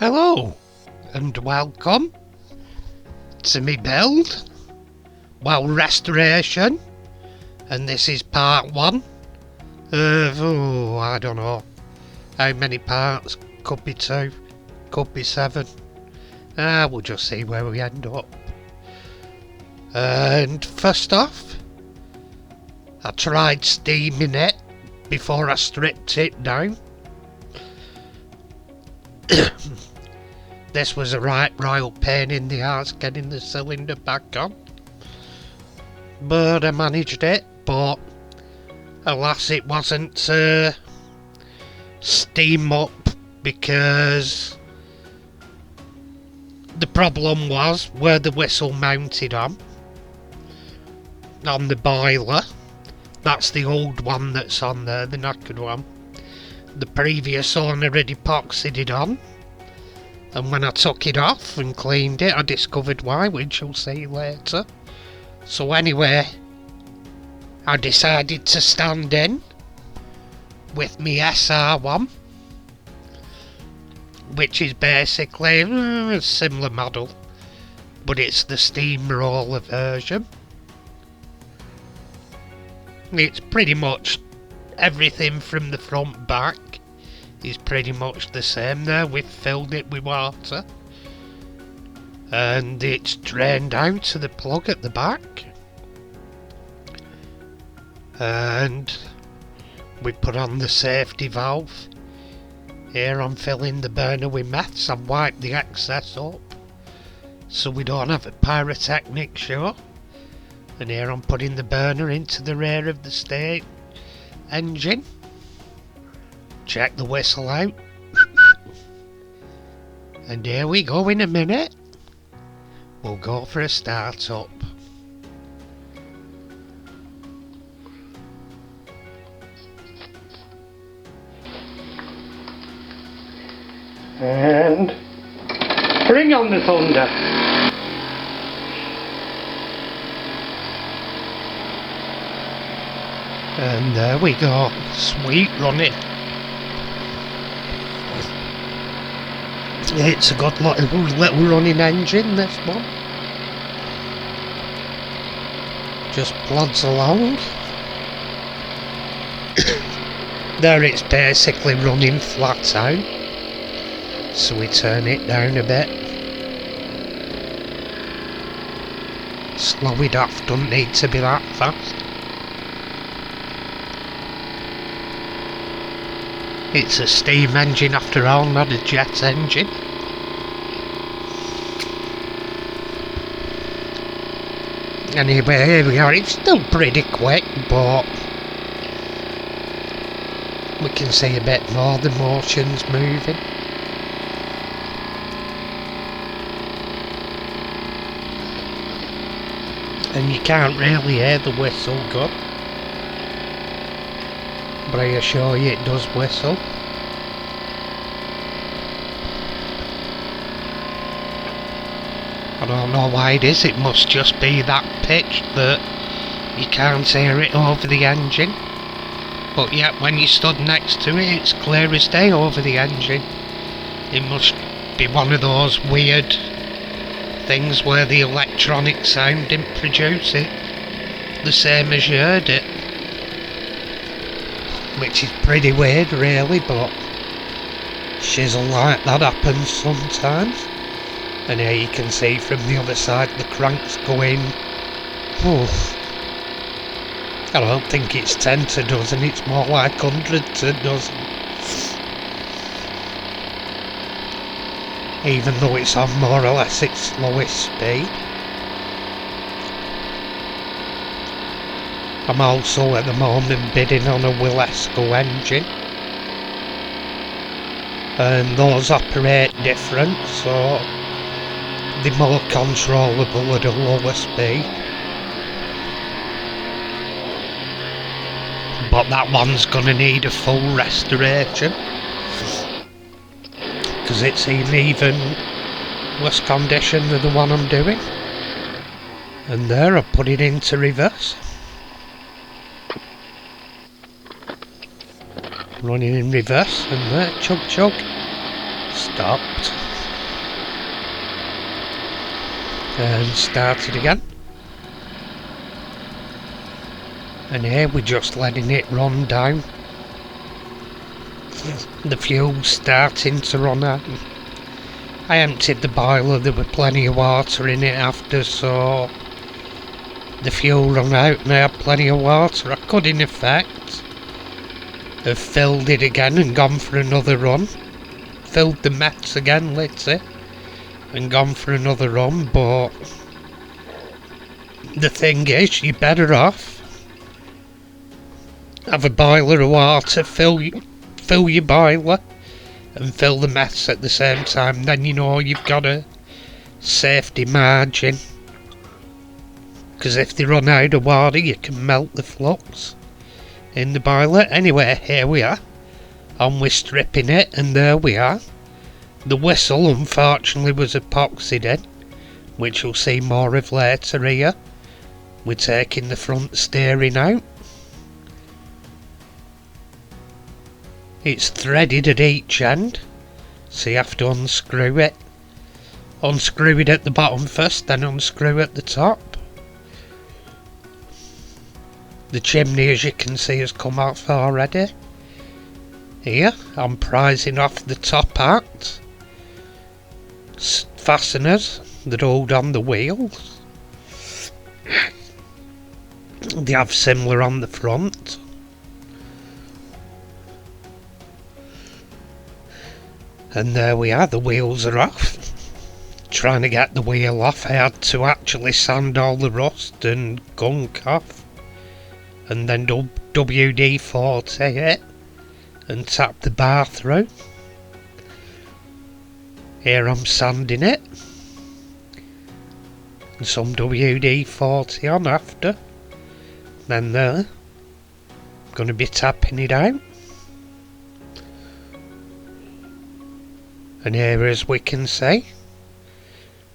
Hello and welcome to me build, restoration, and this is part 1 of, I don't know how many parts, could be 2, could be 7, we'll just see where we end up. And first off, I tried steaming it before I stripped it down. This was a right royal pain in the arse getting the cylinder back on, but I managed it. But alas, it wasn't steam up, because the problem was where the whistle mounted on the boiler. That's the old one that's on there, the knackered one. The previous owner had epoxied it on, and when I took it off and cleaned it, I discovered why, which you'll see later. So anyway, I decided to stand in with my SR1, which is basically a similar model, but it's the steamroller version. It's pretty much everything from the front back is pretty much the same there. We've filled it with water and it's drained out to the plug at the back, and we put on the safety valve. Here I'm filling the burner with meths. I've wiped the excess up so we don't have a pyrotechnic show. And here I'm putting the burner into the rear of the state engine. Check the whistle out. And here we go. In a minute we'll go for a start up. And bring on the thunder. And there we go, sweet running. It's a good little running engine, this one. Just plods along. There it's basically running flat out, so we turn it down a bit. Slow it off, don't need to be that fast. It's a steam engine after all, not a jet engine. Anyway, here we are. It's still pretty quick, but we can see a bit more, the motion's moving. And you can't really hear the whistle go, but I assure you it does whistle. I don't know why it is, it must just be that pitch that you can't hear it over the engine. But yet when you stood next to it, it's clear as day over the engine. It must be one of those weird things where the electronic sound didn't produce it the same as you heard it. Which is pretty weird really, but shizzle like that happens sometimes. And here you can see from the other side the crank's going, I don't think it's 10 to dozen, it's more like 100 to dozen. Even though it's on more or less its slowest speed. I'm also at the moment bidding on a Willesco engine, and those operate different, so they're more controllable at a lower speed. But that one's gonna need a full restoration, because it's in even worse condition than the one I'm doing. And there, I've put it into reverse. Running in reverse, and there, chug chug, stopped. and start it again. And here we're just letting it run down. The fuel's starting to run out. I emptied the boiler, there were plenty of water in it after, so the fuel ran out and I had plenty of water. I could in effect have filled it again and gone for another run. Filled the mets again, lit it, and gone for another run, but the thing is, you're better off have a boiler of water, fill your boiler and fill the mess at the same time. Then you know you've got a safety margin, because if they run out of water you can melt the flux in the boiler. Anyway, here we are, and we're stripping it, and there we are. The whistle unfortunately was epoxied in, which you'll see more of later here. We're taking the front steering out. It's threaded at each end, so you have to unscrew it. Unscrew it at the bottom first, then unscrew at the top. The chimney, as you can see, has come off already. Here, I'm prising off the top part. Fasteners that hold on the wheels. They have similar on the front. And there we are, the wheels are off. Trying to get the wheel off, I had to actually sand all the rust and gunk off. And then WD-40 it and tap the bar through. Here I'm sanding it. And some WD-40 on after. Then there. I'm going to be tapping it out. And here, as we can see,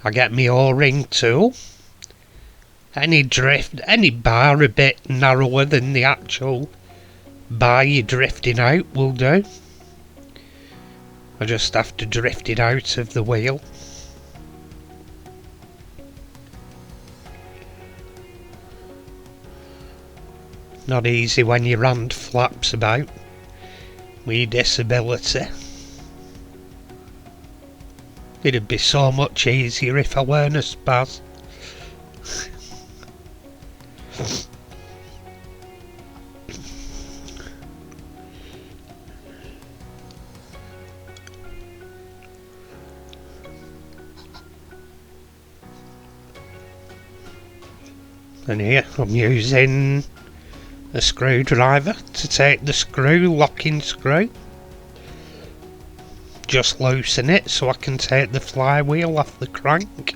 I get my O-ring tool. Any bar a bit narrower than the actual bar you're drifting out will do. I just have to drift it out of the wheel. Not easy when your hand flaps about with your disability. It'd be so much easier if I weren't a spaz. And here I'm using a screwdriver to take the locking screw. Just loosen it so I can take the flywheel off the crank.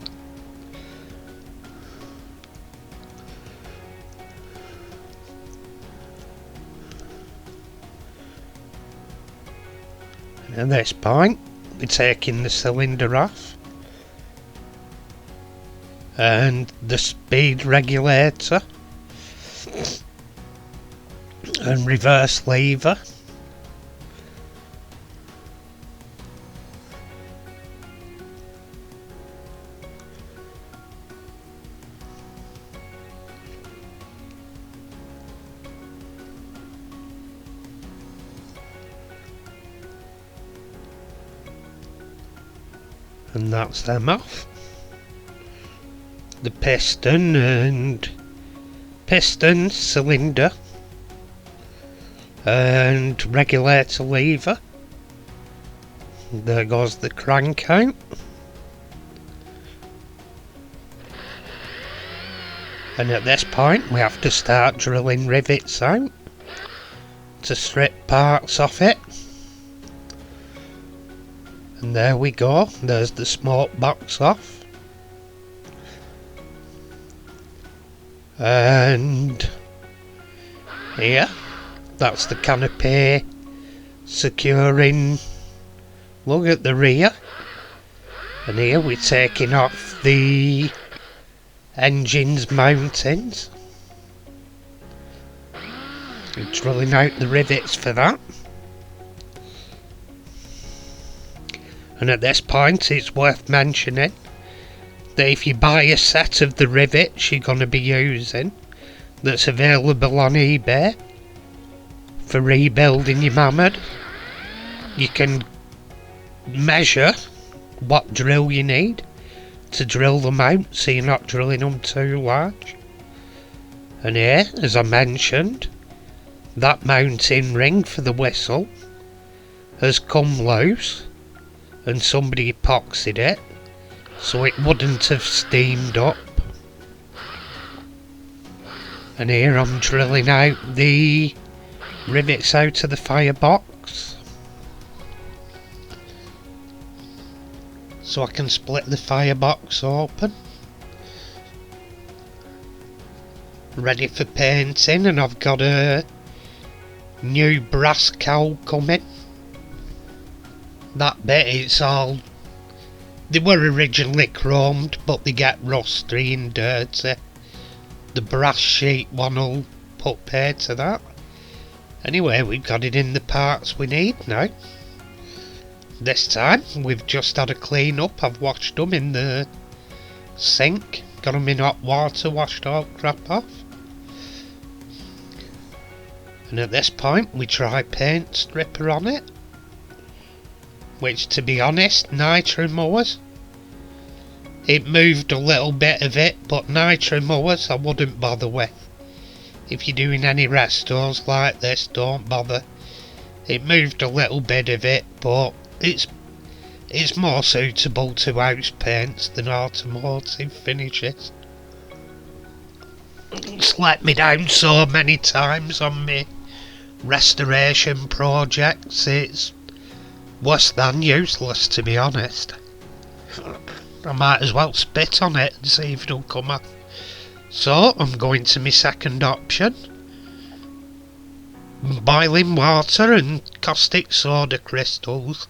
And at this point, we're taking the cylinder off. And the speed regulator. And reverse lever. And that's them off. The piston, cylinder and regulator lever. There goes the crank out. And at this point we have to start drilling rivets out to strip parts off it. And there we go, there's the smoke box off. And here, that's the canopy securing. Look at the rear. And here we're taking off the engine's mountings. We're drilling out the rivets for that. And at this point it's worth mentioning that if you buy a set of the rivets you're going to be using, that's available on eBay for rebuilding your Mamod, you can measure what drill you need to drill them out, so you're not drilling them too large. And here, as I mentioned, that mounting ring for the whistle has come loose, and somebody epoxied it so it wouldn't have steamed up. And here I'm drilling out the rivets out of the firebox so I can split the firebox open, ready for painting. And I've got a new brass cowl coming. That bit, it's all, they were originally chromed but they get rusty and dirty. The brass sheet one will put paint to that. Anyway, we've got it in the parts we need now. This time we've just had a clean up. I've washed them in the sink, got them in hot water, washed all crap off. And at this point we try paint stripper on it, which, to be honest, nitro mowers, it moved a little bit of it, but nitro mowers I wouldn't bother with. If you're doing any restos like this, don't bother. It moved a little bit of it, but it's more suitable to house paints than automotive finishes. It's let me down so many times on my restoration projects, it's worse than useless, to be honest. I might as well spit on it and see if it'll come off. So I'm going to my second option. Boiling water and caustic soda crystals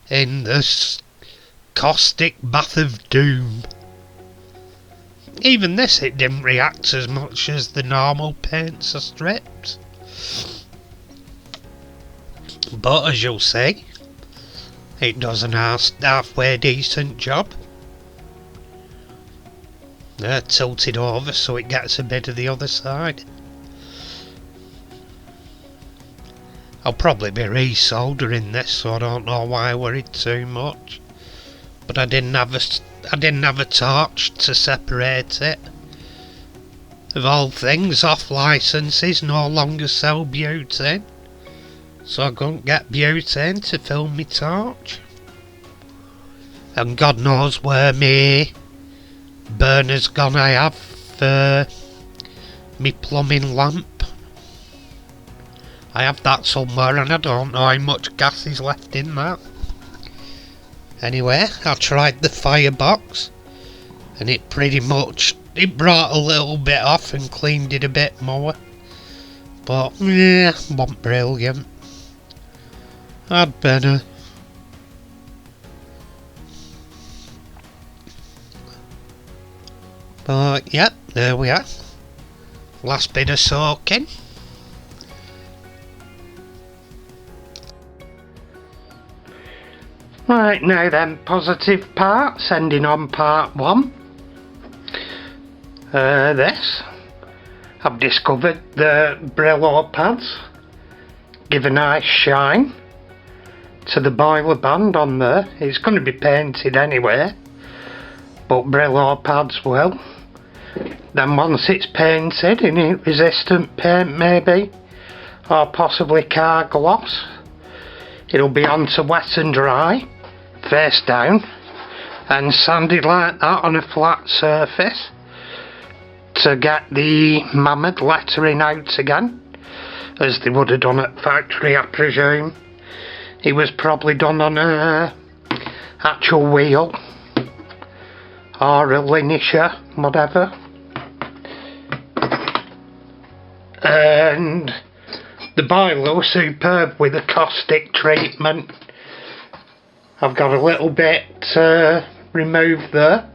in this caustic bath of doom. Even this, it didn't react as much as the normal paints or strips. But as you'll see, it does an halfway decent job. Tilted over so it gets a bit of the other side. I'll probably be re-soldering this, so I don't know why I worried too much. But I didn't have a torch to separate it. Of all things, off licenses no longer sell butane, so I couldn't get butane to fill my torch. And God knows where me burner's gone I have for me plumbing lamp. I have that somewhere and I don't know how much gas is left in that. Anyway, I tried the firebox and it pretty much, it brought a little bit off and cleaned it a bit more. But yeah, wasn't brilliant. I'd better. But yep, there we are. Last bit of soaking. Right, now then, positive parts, ending on part 1. This. I've discovered the Brillo pads give a nice shine to the boiler band on there. It's going to be painted anyway, but Brillo pads will. Then once it's painted in heat resistant paint maybe, or possibly car gloss, it'll be onto wet and dry, face down, and sanded like that on a flat surface to get the Mamod lettering out again, as they would have done at factory, I presume. It was probably done on a actual wheel or a linisher, whatever. And the boiler was superb with the caustic treatment. I've got a little bit removed there,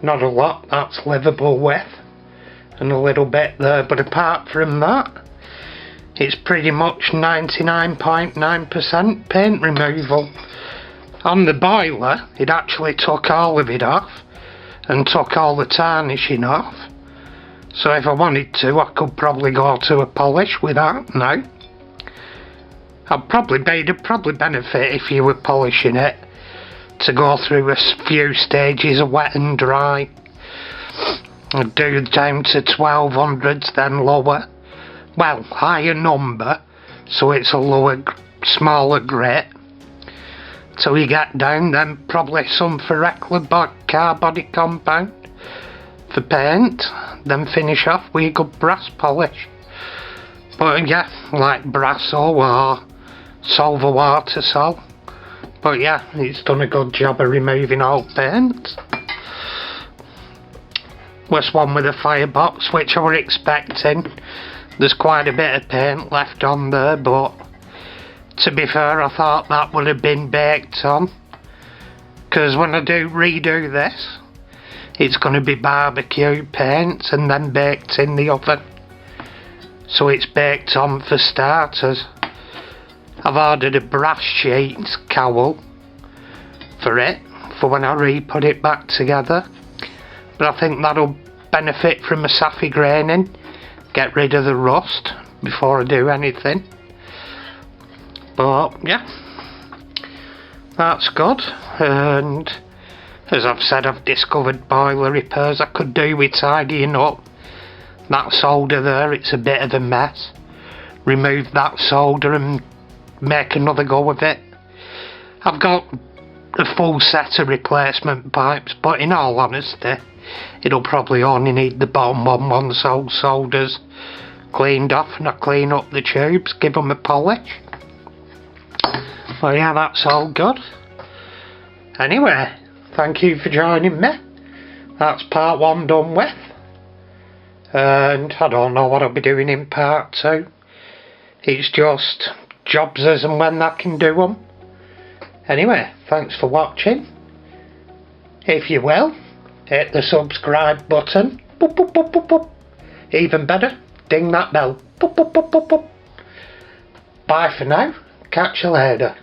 not a lot, that's livable with, and a little bit there, but apart from that, it's pretty much 99.9% paint removal. On the boiler, it actually took all of it off, and took all the tarnishing off. So if I wanted to, I could probably go to a polish with that now. It'd probably benefit if you were polishing it to go through a few stages of wet and dry. I'd do down to 1200s, then lower. Well, higher number, so it's a lower, smaller grit. Till you get down, then probably some for car body compound for paint, then finish off with a good brass polish. But yeah, like Brasso or Solver Watersol. But yeah, it's done a good job of removing old paint. Was one with a firebox, which I were expecting. There's quite a bit of paint left on there, but to be fair, I thought that would have been baked on. Because when I do redo this, it's going to be barbecue paint and then baked in the oven. So it's baked on for starters. I've ordered a brass sheet cowl for it, for when I re-put it back together. But I think that'll benefit from a saffy graining, get rid of the rust before I do anything. But yeah, that's good. And as I've said, I've discovered boiler repairs I could do with tidying up that solder there. It's a bit of a mess. Remove that solder and make another go with it. I've got a full set of replacement pipes, but in all honesty, it'll probably only need the bottom one once old solder's cleaned off, and I clean up the tubes, give them a polish. Well yeah, that's all good. Anyway, thank you for joining me. That's part 1 done with. And I don't know what I'll be doing in part 2. It's just jobs as and when I can do them. Anyway, thanks for watching. If you will, hit the subscribe button. Boop, boop, boop, boop, boop. Even better, ding that bell. Boop, boop, boop, boop, boop. Bye for now. Catch you later.